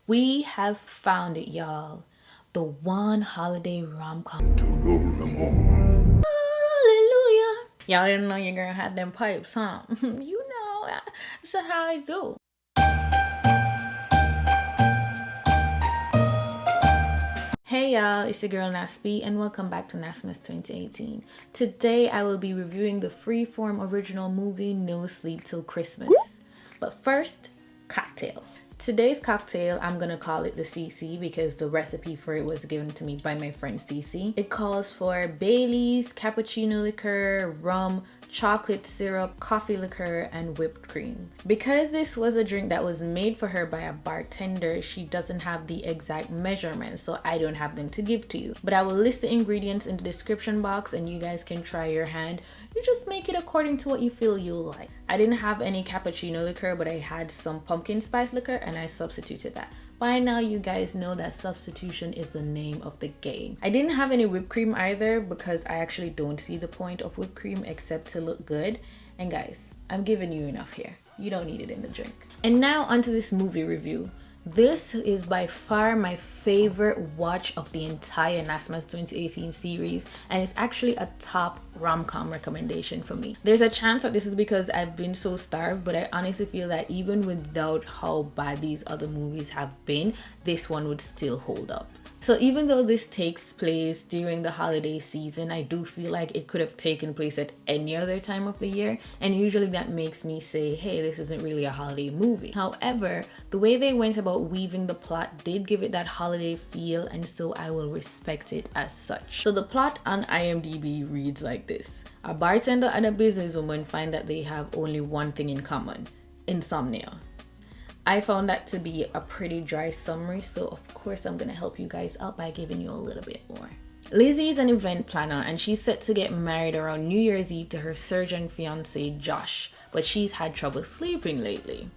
We have found it, y'all. The one holiday rom-com. To roll them on. Hallelujah. Y'all didn't know your girl had them pipes, huh? You know, that's how I do. Hey y'all, it's your girl NASB and welcome back to NASMAS 2018. Today I will be reviewing the Freeform original movie No Sleep Till Christmas. But first, cocktail. Today's cocktail, I'm gonna call it the CC because the recipe for it was given to me by my friend CC. It calls for Bailey's, cappuccino liqueur, rum, chocolate syrup, coffee liqueur, and whipped cream. Because this was a drink that was made for her by a bartender, she doesn't have the exact measurements, so I don't have them to give to you. But I will list the ingredients in the description box and you guys can try your hand. You just make it according to what you feel you'll like. I didn't have any cappuccino liqueur, but I had some pumpkin spice liqueur and I substituted that. By now you guys know that substitution is the name of the game. I didn't have any whipped cream either because I actually don't see the point of whipped cream except to look good. And guys, I'm giving you enough here. You don't need it in the drink. And now onto this movie review. This is by far my favorite watch of the entire NASMAS 2018 series, and it's actually a top rom-com recommendation for me. There's a chance that this is because I've been so starved, but I honestly feel that even without how bad these other movies have been, this one would still hold up. So even though this takes place during the holiday season, I do feel like it could have taken place at any other time of the year, and usually that makes me say, hey, this isn't really a holiday movie. However, the way they went about weaving the plot did give it that holiday feel, and so I will respect it as such. So the plot on IMDb reads like this. A bartender and a businesswoman find that they have only one thing in common: insomnia. I found that to be a pretty dry summary, so of course I'm gonna help you guys out by giving you a little bit more. Lizzie is an event planner and she's set to get married around New Year's Eve to her surgeon fiance Josh, but she's had trouble sleeping lately.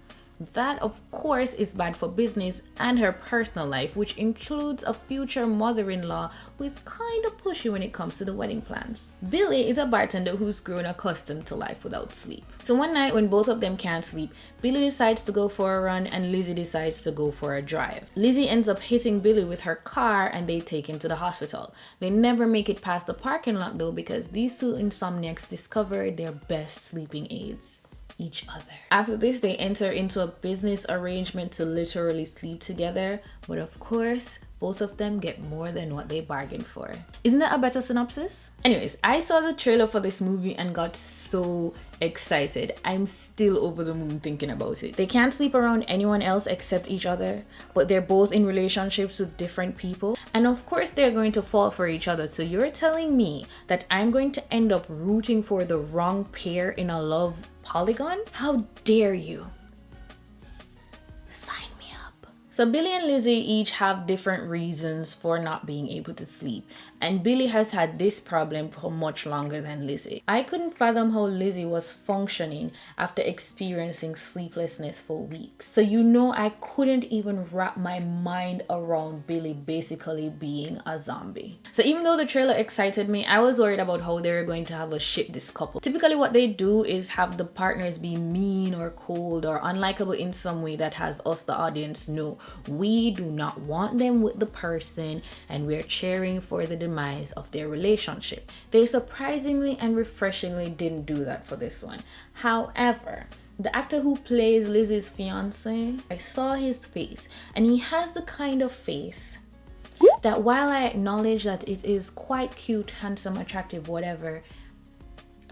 That of course is bad for business and her personal life, which includes a future mother-in-law who is kind of pushy when it comes to the wedding plans. Billy is a bartender who's grown accustomed to life without sleep. So one night when both of them can't sleep, Billy decides to go for a run and Lizzie decides to go for a drive. Lizzie ends up hitting Billy with her car and they take him to the hospital. They never make it past the parking lot though because these two insomniacs discover their best sleeping aids: each other. After this, they enter into a business arrangement to literally sleep together, but of course both of them get more than what they bargained for. Isn't that a better synopsis? Anyways, I saw the trailer for this movie and got so excited. I'm still over the moon thinking about it. They can't sleep around anyone else except each other, but they're both in relationships with different people, and of course they're going to fall for each other. So you're telling me that I'm going to end up rooting for the wrong pair in a love polygon? How dare you? So Billy and Lizzie each have different reasons for not being able to sleep, and Billy has had this problem for much longer than Lizzie. I couldn't fathom how Lizzie was functioning after experiencing sleeplessness for weeks. So you know I couldn't even wrap my mind around Billy basically being a zombie. So even though the trailer excited me, I was worried about how they were going to have us ship this couple. Typically what they do is have the partners be mean or cold or unlikable in some way that has us, the audience, know we do not want them with the person and we're cheering for the demise of their relationship. They surprisingly and refreshingly didn't do that for this one. However, the actor who plays Lizzie's fiance, I saw his face and he has the kind of face that while I acknowledge that it is quite cute, handsome, attractive, whatever,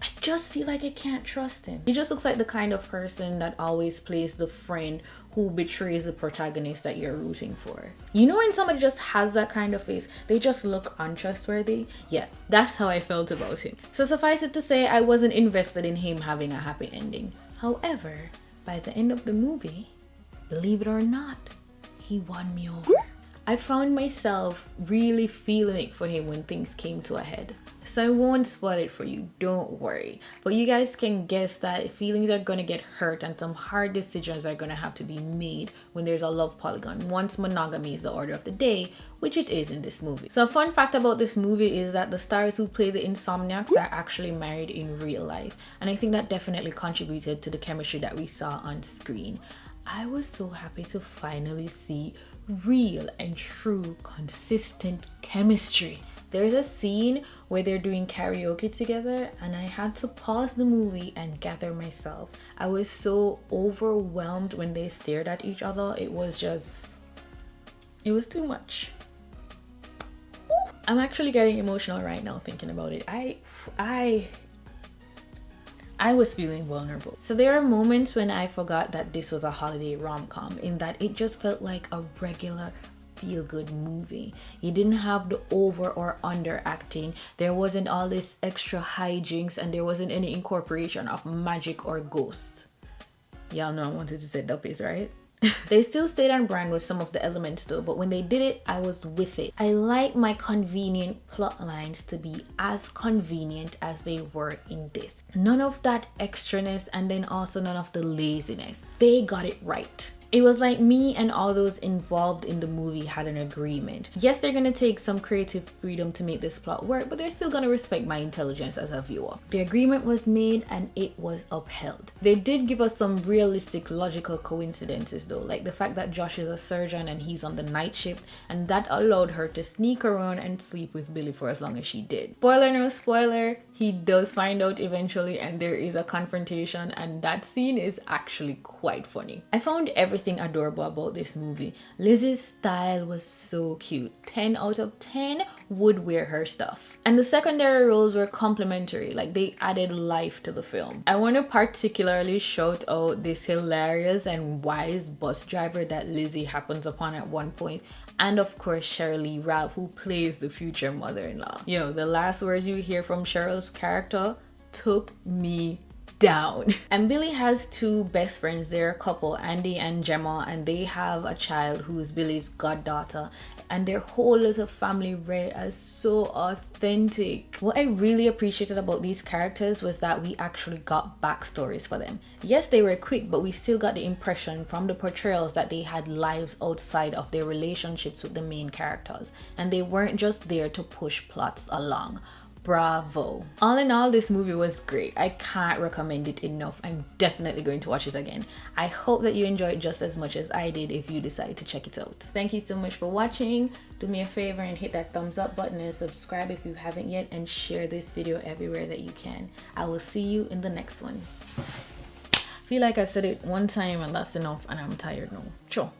I just feel like I can't trust him. He just looks like the kind of person that always plays the friend who betrays the protagonist that you're rooting for. You know when somebody just has that kind of face, they just look untrustworthy? Yeah, that's how I felt about him. So suffice it to say, I wasn't invested in him having a happy ending. However, by the end of the movie, believe it or not, he won me over. I found myself really feeling it for him when things came to a head. So I won't spoil it for you, don't worry. But you guys can guess that feelings are gonna get hurt and some hard decisions are gonna have to be made when there's a love polygon, once monogamy is the order of the day, which it is in this movie. So a fun fact about this movie is that the stars who play the insomniacs are actually married in real life. And I think that definitely contributed to the chemistry that we saw on screen. I was so happy to finally see real and true consistent chemistry. There's a scene where they're doing karaoke together and I had to pause the movie and gather myself. I was so overwhelmed when they stared at each other. It was too much. I'm actually getting emotional right now thinking about it. I was feeling vulnerable. So there are moments when I forgot that this was a holiday rom-com, in that it just felt like a regular feel-good movie. You didn't have the over or under acting. There wasn't all this extra hijinks and there wasn't any incorporation of magic or ghosts. Y'all know I wanted to say duppies, right? They still stayed on brand with some of the elements though, but when they did it, I was with it. I like my convenient plot lines to be as convenient as they were in this. None of that extraness and then also none of the laziness. They got it right. It was like me and all those involved in the movie had an agreement. Yes, they're gonna take some creative freedom to make this plot work, but they're still gonna respect my intelligence as a viewer. The agreement was made and it was upheld. They did give us some realistic, logical coincidences though, like the fact that Josh is a surgeon and he's on the night shift, and that allowed her to sneak around and sleep with Billy for as long as she did. Spoiler, no spoiler, he does find out eventually and there is a confrontation, and that scene is actually quite funny. I found everything adorable about this movie. Lizzie's style was so cute. 10 out of 10 would wear her stuff. And the secondary roles were complimentary, like they added life to the film. I want to particularly shout out this hilarious and wise bus driver that Lizzie happens upon at one point, and of course Cheryl Ralph, who plays the future mother-in-law. Yo, the last words you hear from Cheryl's character took me down. And Billy has two best friends. They're a couple, Andy and Gemma, and they have a child who's Billy's goddaughter, and their whole little family read as so authentic. What I really appreciated about these characters was that we actually got backstories for them. Yes, they were quick, but we still got the impression from the portrayals that they had lives outside of their relationships with the main characters, and they weren't just there to push plots along. Bravo. All in all, this movie was great. I can't recommend it enough. I'm definitely going to watch it again. I hope that you enjoyed just as much as I did if you decide to check it out. Thank you so much for watching. Do me a favor and hit that thumbs up button and subscribe if you haven't yet, and share this video everywhere that you can. I will see you in the next one. I feel like I said it one time and that's enough and I'm tired now. Sure.